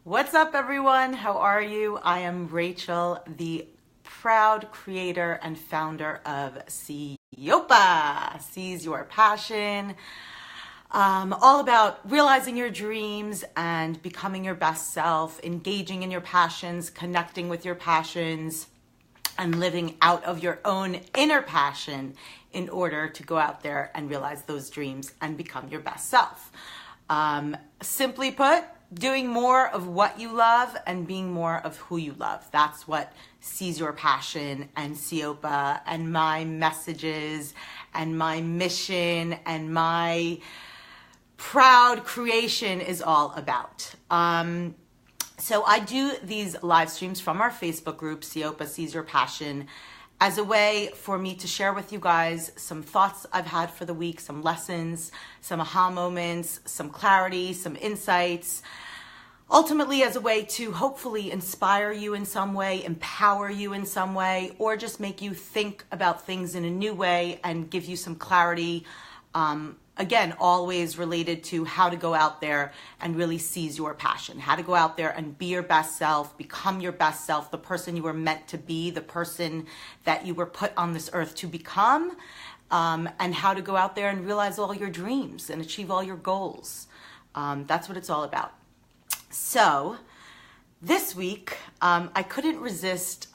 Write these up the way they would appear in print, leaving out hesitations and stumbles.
What's up, everyone? How are you? I am Rachel, the proud creator and founder of Siopa, Seize Your Passion. All about realizing your dreams and becoming your best self, engaging in your passions, connecting with your passions, and living out of your own inner passion in order to go out there and realize those dreams and become your best self. Simply put, doing more of what you love and being more of who you love. That's what Seize Your Passion and Siopa and my messages and my mission and my proud creation is all about. So I do these live streams from our Facebook group, Siopa Seize Your Passion, as a way for me to share with you guys some thoughts I've had for the week, some lessons, some aha moments, some clarity, some insights, ultimately as a way to hopefully inspire you in some way, empower you in some way, or just make you think about things in a new way and give you some clarity. Again, always related to how to go out there and really seize your passion, how to go out there and be your best self, become your best self, the person you were meant to be, the person that you were put on this earth to become, and how to go out there and realize all your dreams and achieve all your goals. That's what it's all about. So this week, I couldn't resist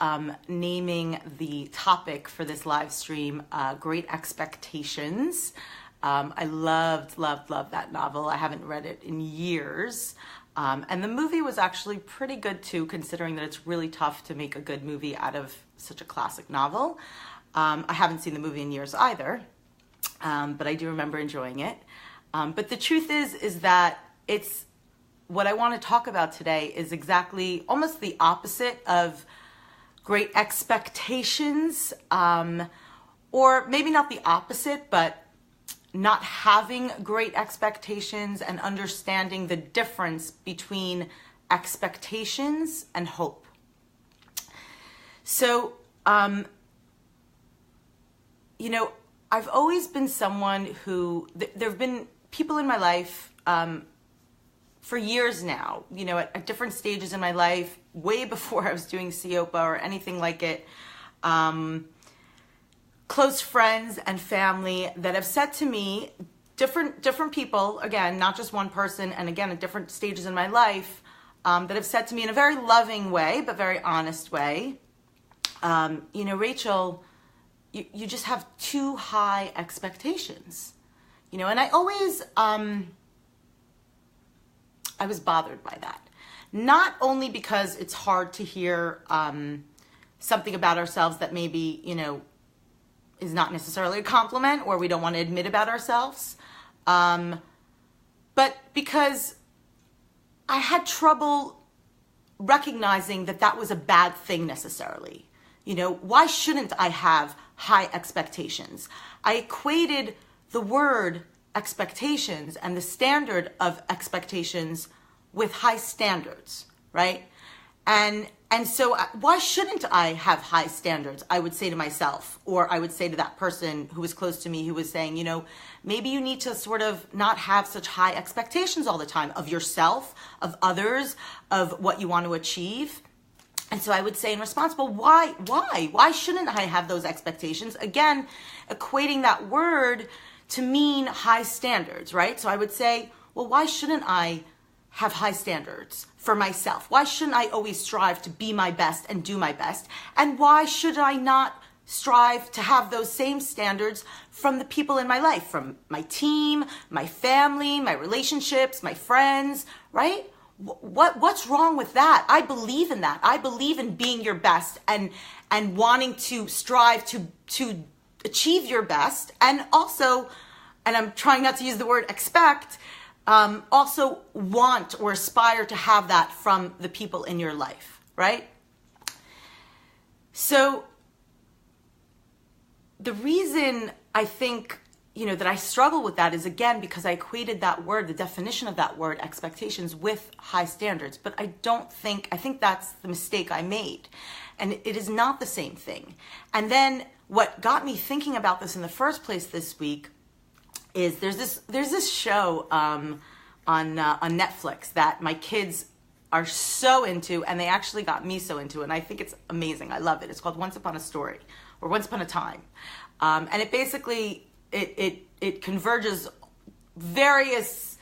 naming the topic for this live stream, Great Expectations. I loved that novel. I haven't read it in years. And the movie was actually pretty good too, considering that it's really tough to make a good movie out of such a classic novel. I haven't seen the movie in years either, but I do remember enjoying it. But the truth is that what I want to talk about today is exactly almost the opposite of Great Expectations, or maybe not the opposite, but not having great expectations and understanding the difference between expectations and hope. So, I've always been someone who, there have been people in my life for years now, at different stages in my life, way before I was doing Siopa or anything like it, close friends and family that have said to me, different people, again, not just one person, and again, at different stages in my life, that have said to me in a very loving way, but very honest way, Rachel, you just have too high expectations, and I always, I was bothered by that. Not only because it's hard to hear something about ourselves that maybe, is not necessarily a compliment or we don't want to admit about ourselves. But because I had trouble recognizing that was a bad thing necessarily. Why shouldn't I have high expectations? I equated the word expectations and the standard of expectations with high standards, right? And so why shouldn't I have high standards? I would say to myself, or I would say to that person who was close to me who was saying, maybe you need to sort of not have such high expectations all the time of yourself, of others, of what you want to achieve. And so I would say in response, well, why? Why shouldn't I have those expectations? Again, equating that word to mean high standards, right? So I would say, well, why shouldn't I have high standards for myself? Why shouldn't I always strive to be my best and do my best? And why should I not strive to have those same standards from the people in my life, from my team, my family, my relationships, my friends, right? What's wrong with that? I believe in that. I believe in being your best and wanting to strive to achieve your best, and also, and I'm trying not to use the word expect, also want or aspire to have that from the people in your life, right? So the reason I think, that I struggle with that is, again, because I equated that word, the definition of that word, expectations, with high standards. But I think that's the mistake I made. And it is not the same thing. And then what got me thinking about this in the first place this week is there's this show on Netflix that my kids are so into, and they actually got me so into it, and I think it's amazing. I love it. It's called Once Upon a Story, or Once Upon a Time. And it basically, it converges various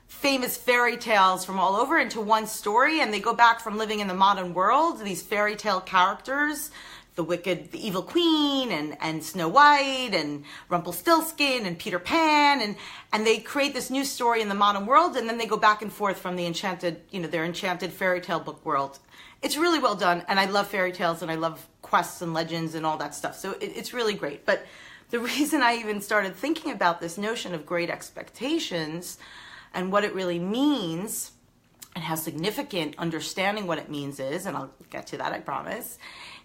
famous fairy tales from all over into one story, and they go back from living in the modern world, these fairy tale characters, the evil queen, and Snow White, and Rumpelstiltskin, and Peter Pan, and they create this new story in the modern world, and then they go back and forth from the enchanted, their enchanted fairy tale book world. It's really well done, and I love fairy tales, and I love quests and legends and all that stuff, so it's really great. But the reason I even started thinking about this notion of great expectations and what it really means, and how significant understanding what it means is, and I'll get to that, I promise,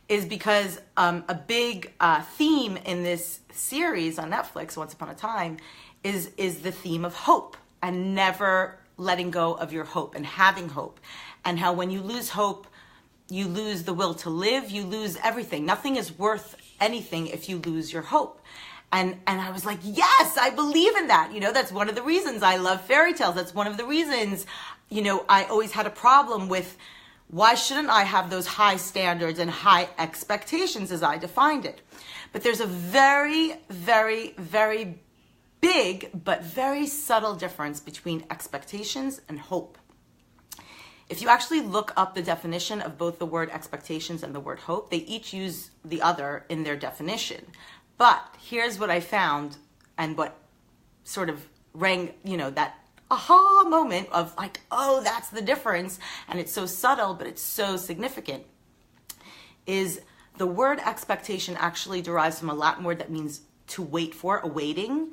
is because a big theme in this series on Netflix, Once Upon a Time, is the theme of hope, and never letting go of your hope and having hope. And how when you lose hope, you lose the will to live, you lose everything. Nothing is worth anything if you lose your hope. And I was like, yes, I believe in that. That's one of the reasons I love fairy tales. That's one of the reasons, I always had a problem with, why shouldn't I have those high standards and high expectations as I defined it? But there's a very, very, very big but very subtle difference between expectations and hope. If you actually look up the definition of both the word expectations and the word hope, they each use the other in their definition. But here's what I found, and what sort of rang, that aha moment of like, oh, that's the difference, and it's so subtle, but it's so significant, is the word expectation actually derives from a Latin word that means to wait for, awaiting.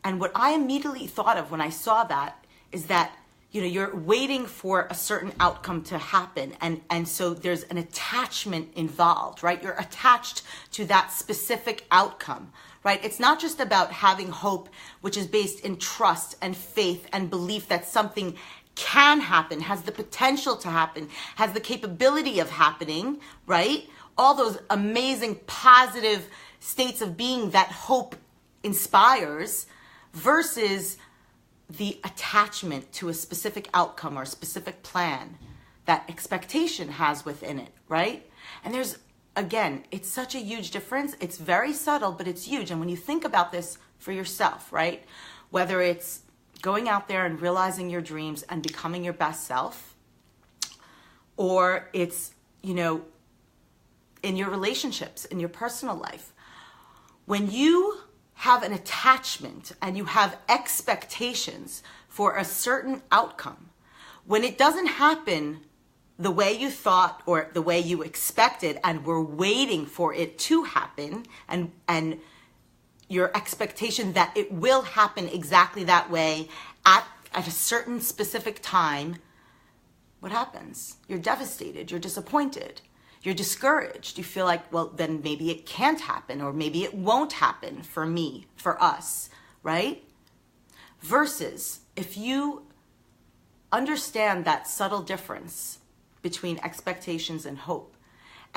And what I immediately thought of when I saw that is that, you're waiting for a certain outcome to happen, and so there's an attachment involved, right? You're attached to that specific outcome, right? It's not just about having hope, which is based in trust and faith and belief that something can happen, has the potential to happen, has the capability of happening, right? All those amazing positive states of being that hope inspires, versus the attachment to a specific outcome or a specific plan that expectation has within it, right? And there's, again, it's such a huge difference. It's very subtle, but it's huge. And when you think about this for yourself, right? Whether it's going out there and realizing your dreams and becoming your best self, or it's, in your relationships, in your personal life, when you have an attachment and you have expectations for a certain outcome, when it doesn't happen the way you thought or the way you expected, and were waiting for it to happen, and your expectation that it will happen exactly that way at a certain specific time, what happens? You're devastated, you're disappointed. You're discouraged. You feel like, well, then maybe it can't happen, or maybe it won't happen for me, for us, right? Versus if you understand that subtle difference between expectations and hope,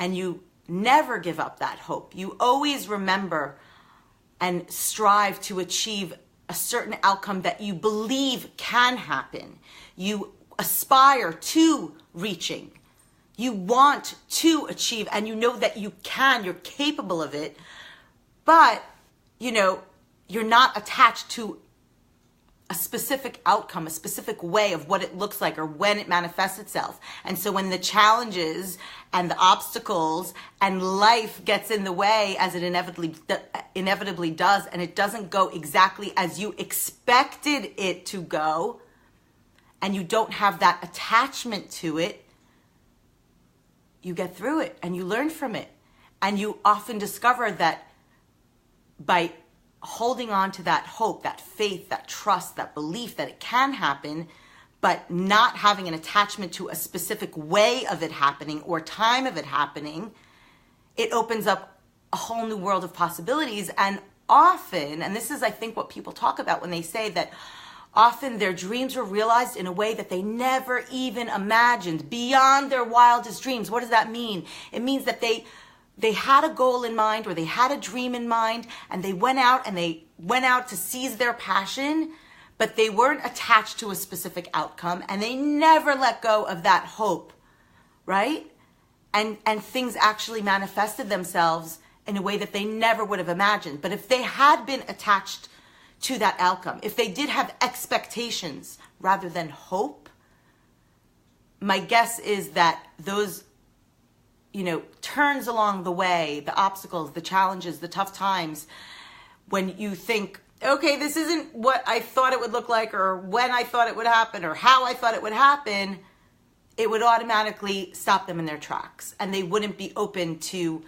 and you never give up that hope, you always remember and strive to achieve a certain outcome that you believe can happen. You aspire to reaching. You want to achieve, and you know that you can, you're capable of it, but, you're not attached to a specific outcome, a specific way of what it looks like or when it manifests itself. And so when the challenges and the obstacles and life gets in the way, as it inevitably does, and it doesn't go exactly as you expected it to go, and you don't have that attachment to it, you get through it and you learn from it. And you often discover that by holding on to that hope, that faith, that trust, that belief that it can happen, but not having an attachment to a specific way of it happening or time of it happening, it opens up a whole new world of possibilities. And often, and this is, I think, what people talk about when they say that often their dreams were realized in a way that they never even imagined, beyond their wildest dreams. What does that mean? It means that they had a goal in mind, or they had a dream in mind, and they went out to seize their passion, but they weren't attached to a specific outcome, and they never let go of that hope, right? And things actually manifested themselves in a way that they never would have imagined. But if they had been attached to that outcome, if they did have expectations rather than hope, my guess is that those, turns along the way, the obstacles, the challenges, the tough times, when you think, okay, this isn't what I thought it would look like, or when I thought it would happen, or how I thought it would happen, it would automatically stop them in their tracks, and they wouldn't be open to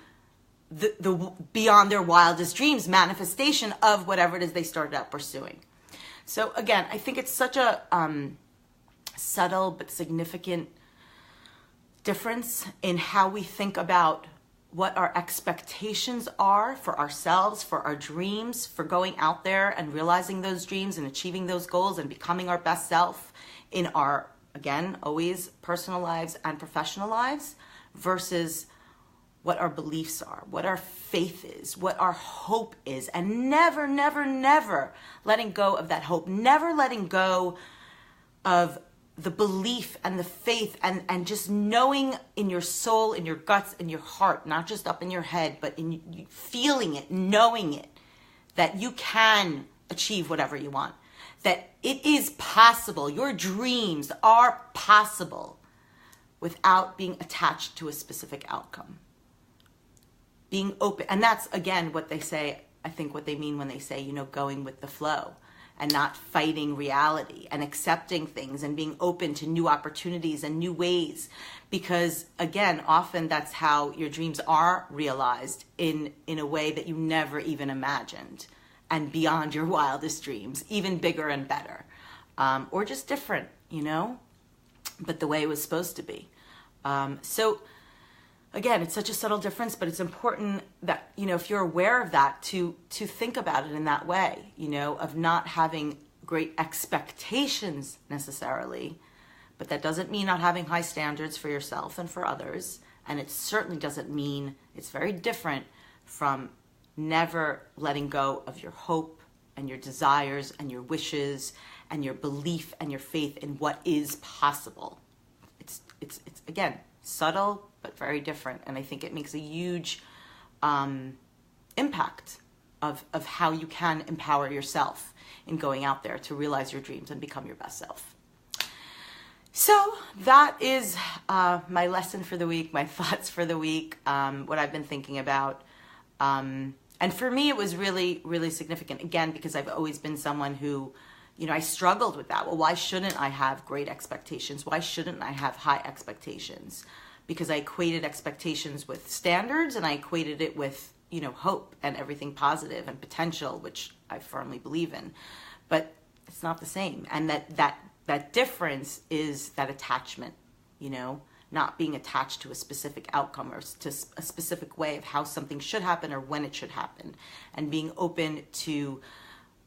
the beyond their wildest dreams manifestation of whatever it is they started out pursuing. So again, I think it's such a subtle but significant difference in how we think about what our expectations are for ourselves, for our dreams, for going out there and realizing those dreams and achieving those goals and becoming our best self in our, again, always personal lives and professional lives, versus what our beliefs are, what our faith is, what our hope is, and never, never, never letting go of that hope, never letting go of the belief and the faith and just knowing in your soul, in your guts, in your heart, not just up in your head, but in feeling it, knowing it, that you can achieve whatever you want, that it is possible. Your dreams are possible without being attached to a specific outcome. Being open. And that's, again, what they say, I think what they mean when they say, going with the flow and not fighting reality and accepting things and being open to new opportunities and new ways. Because, again, often that's how your dreams are realized in a way that you never even imagined, and beyond your wildest dreams, even bigger and better, or just different, but the way it was supposed to be. So again, it's such a subtle difference, but it's important that, if you're aware of that, to think about it in that way, of not having great expectations necessarily, but that doesn't mean not having high standards for yourself and for others. And it certainly doesn't mean, it's very different from never letting go of your hope and your desires and your wishes and your belief and your faith in what is possible. It's again, subtle, but very different. And I think it makes a huge impact of how you can empower yourself in going out there to realize your dreams and become your best self. So that is my lesson for the week, my thoughts for the week, what I've been thinking about. And for me, it was really, really significant, again, because I've always been someone who, I struggled with that. Well, why shouldn't I have great expectations? Why shouldn't I have high expectations? Because I equated expectations with standards, and I equated it with, hope and everything positive and potential, which I firmly believe in. But it's not the same. And that difference is that attachment, not being attached to a specific outcome or to a specific way of how something should happen or when it should happen, and being open to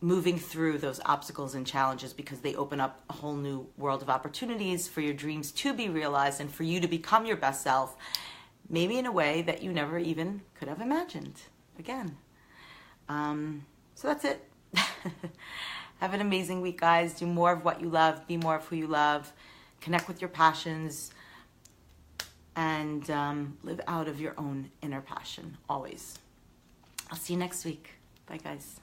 moving through those obstacles and challenges, because they open up a whole new world of opportunities for your dreams to be realized and for you to become your best self, maybe in a way that you never even could have imagined. Again. So that's it. Have an amazing week, guys. Do more of what you love. Be more of who you love. Connect with your passions. And live out of your own inner passion, always. I'll see you next week. Bye, guys.